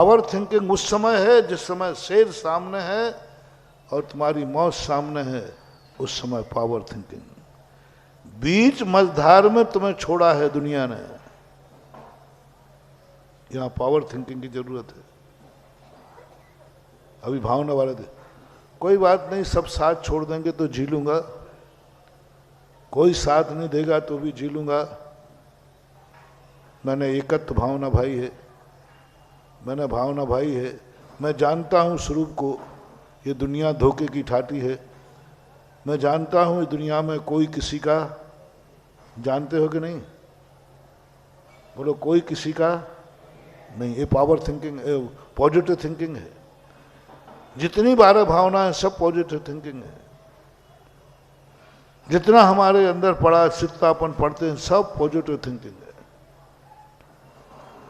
Power thinking उस समय है जिस समय शेर सामने है और तुम्हारी मौत सामने है, उस समय पावर थिंकिंग। बीच मझधार में तुम्हें छोड़ा है दुनिया ने, यहां पावर थिंकिंग की जरूरत है। अभी भावना वाले थे, कोई बात नहीं, सब साथ छोड़ देंगे तो जी लूंगा, कोई साथ नहीं देगा तो भी जी लूंगा, मैंने एकत्व भावना भाई है, मैंने भावना भाई है, मैं जानता हूं स्वरूप को, ये दुनिया धोखे की ठाटी है, मैं जानता हूं इस दुनिया में कोई किसी का, जानते हो कि नहीं, बोलो कोई किसी का नहीं। ये पावर थिंकिंग, पॉजिटिव थिंकिंग है। जितनी 12 भावना है सब पॉजिटिव थिंकिंग है। जितना हमारे अंदर पड़ा चित्तापन पढ़ते हैं सब पॉजिटिव थिंकिंग है।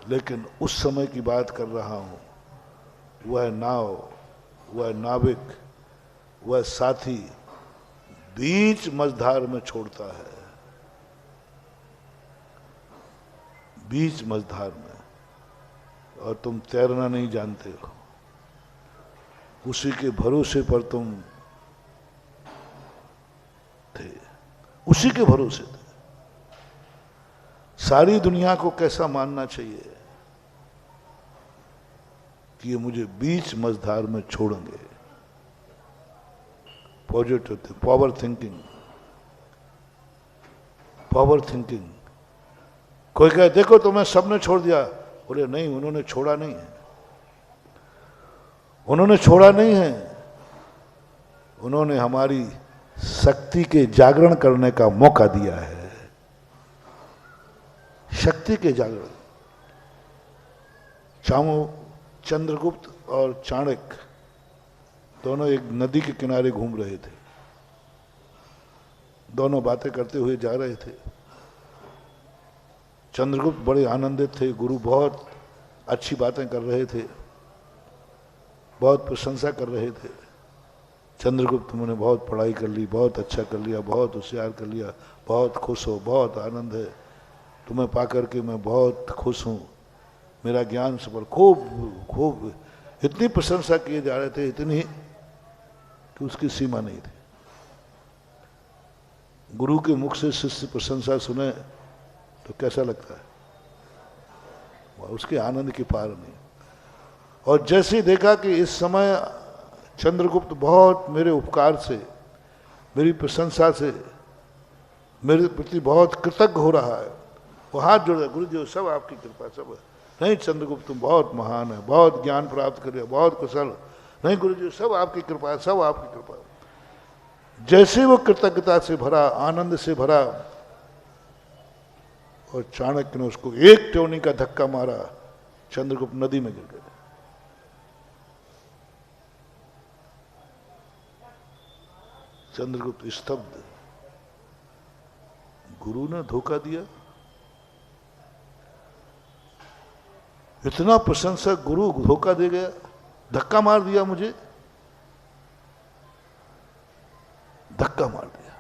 लेकिन उस समय की बात कर रहा हूं, वह नाव, वह नाविक, वह साथी बीच मझधार में छोड़ता है, बीच मझधार में, और तुम तैरना नहीं जानते हो, उसी के भरोसे पर तुम थे, उसी के भरोसे थे। सारी दुनिया को कैसा मानना चाहिए कि ये मुझे बीच मझधार में छोड़ेंगे। पॉजिटिव थे, पावर थिंकिंग, पावर थिंकिंग। कोई कहे देखो तुम्हें सबने छोड़ दिया, बोले नहीं, उन्होंने छोड़ा नहीं है, उन्होंने छोड़ा नहीं है, उन्होंने हमारी शक्ति के जागरण करने का मौका दिया है। शक्ति के जागरण। चंद्रगुप्त और चाणक्य दोनों एक नदी के किनारे घूम रहे थे, दोनों बातें करते हुए जा रहे थे। चंद्रगुप्त बड़े आनंदित थे, गुरु बहुत अच्छी बातें कर रहे थे, बहुत प्रशंसा कर रहे थे। चंद्रगुप्त, तुमने बहुत पढ़ाई कर ली, बहुत अच्छा कर लिया, बहुत होशियार कर लिया, बहुत खुश हो, बहुत आनंद है, तुम्हें पाकर के मैं बहुत खुश हूँ, मेरा ज्ञान सफल, खूब खूब, इतनी प्रशंसा किए जा रहे थे, इतनी कि उसकी सीमा नहीं थी। गुरु के मुख से शिष्य प्रशंसा सुने तो कैसा लगता है, उसके आनंद की पार नहीं। और जैसे ही देखा कि इस समय चंद्रगुप्त बहुत मेरे उपकार से, मेरी प्रशंसा से मेरे प्रति बहुत कृतज्ञ हो रहा है, वो हाथ जोड़, गुरु जी सब आपकी कृपा, सब। नहीं चंद्रगुप्त तुम बहुत महान है, बहुत ज्ञान प्राप्त करिए, बहुत कुशल। नहीं गुरु जी सब आपकी कृपा है, सब आपकी कृपा है। जैसे वो कृतज्ञता से भरा, आनंद से भरा, और चाणक्य ने उसको एक टोनी का धक्का मारा, चंद्रगुप्त नदी में गिर गए। चंद्रगुप्त स्तब्ध, गुरु ने धोखा दिया। इतना प्रशंसक गुरु धोखा दे गया, धक्का मार दिया मुझे, धक्का मार दिया।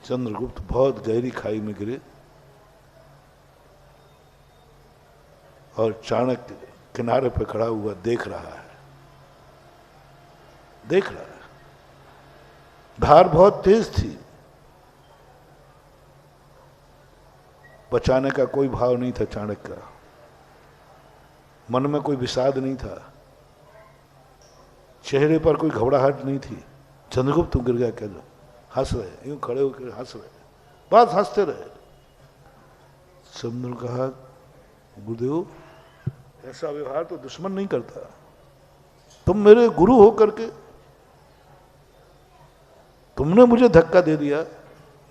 चंद्रगुप्त बहुत गहरी खाई में गिरे और चाणक्य किनारे पर खड़ा हुआ देख रहा है, देख रहा है। धार बहुत तेज थी, बचाने का कोई भाव नहीं था चाणक्य का, मन में कोई विषाद नहीं था, चेहरे पर कोई घबराहट नहीं थी। चंद्रगुप्त गिर गया, क्या हंस रहे, यूं खड़े होकर हंस रहे, बस हंसते रहे। चंद्र कहा, गुरुदेव ऐसा व्यवहार तो दुश्मन नहीं करता, तुम मेरे गुरु हो करके तुमने मुझे धक्का दे दिया,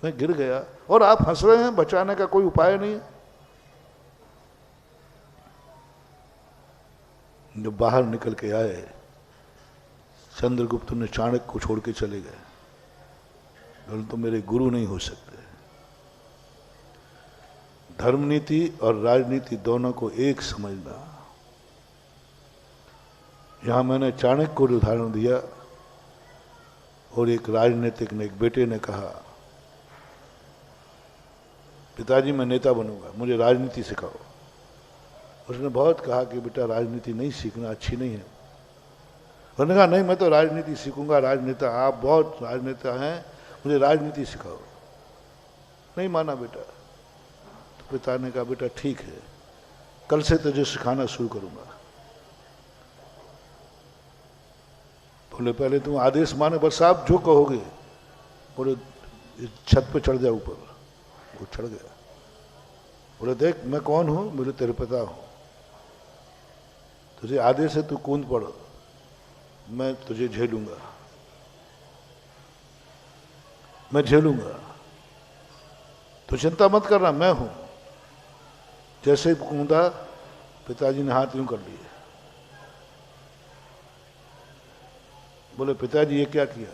मैं गिर गया और आप हंस रहे हैं, बचाने का कोई उपाय नहीं है। जब बाहर निकल के आए, चंद्रगुप्त ने चाणक्य को छोड़ के चले गए, बोले तो मेरे गुरु नहीं हो सकते। धर्म नीति और राजनीति दोनों को एक समझना। यहां मैंने चाणक्य को उदाहरण दिया और एक राजनीतिक ने, एक बेटे ने कहा, पिताजी मैं नेता बनूंगा, मुझे राजनीति सिखाओ। उसने बहुत कहा कि बेटा राजनीति नहीं सीखना, अच्छी नहीं है। उन्होंने कहा नहीं, मैं तो राजनीति सीखूंगा, राजनेता, आप बहुत राजनेता हैं, मुझे राजनीति सिखाओ। नहीं माना बेटा। तो पिता ने कहा बेटा ठीक है, कल से तुझे सिखाना शुरू करूंगा। बोले पहले तुम आदेश माने, बस आप जो कहोगे। बोले छत पे चढ़ जा ऊपर। वो चढ़ गया। बोले देख मैं कौन हूं? बोले तेरे पिता हूं, तुझे आदेश है तू कूद पड़, मैं तुझे झेलूंगा, मैं झेलूंगा, तो चिंता मत करना, मैं हूं। जैसे ही कूदा, पिताजी ने हाथ यूं कर लिए। बोले पिताजी ये क्या किया?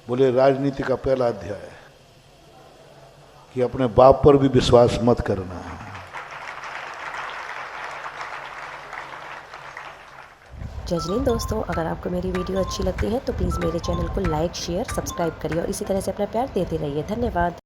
बोले राजनीति का पहला अध्याय है कि अपने बाप पर भी विश्वास मत करना। जजनीन दोस्तों, अगर आपको मेरी वीडियो अच्छी लगती है तो प्लीज़ मेरे चैनल को लाइक, शेयर, सब्सक्राइब करिए और इसी तरह से अपना प्यार देते रहिए। धन्यवाद।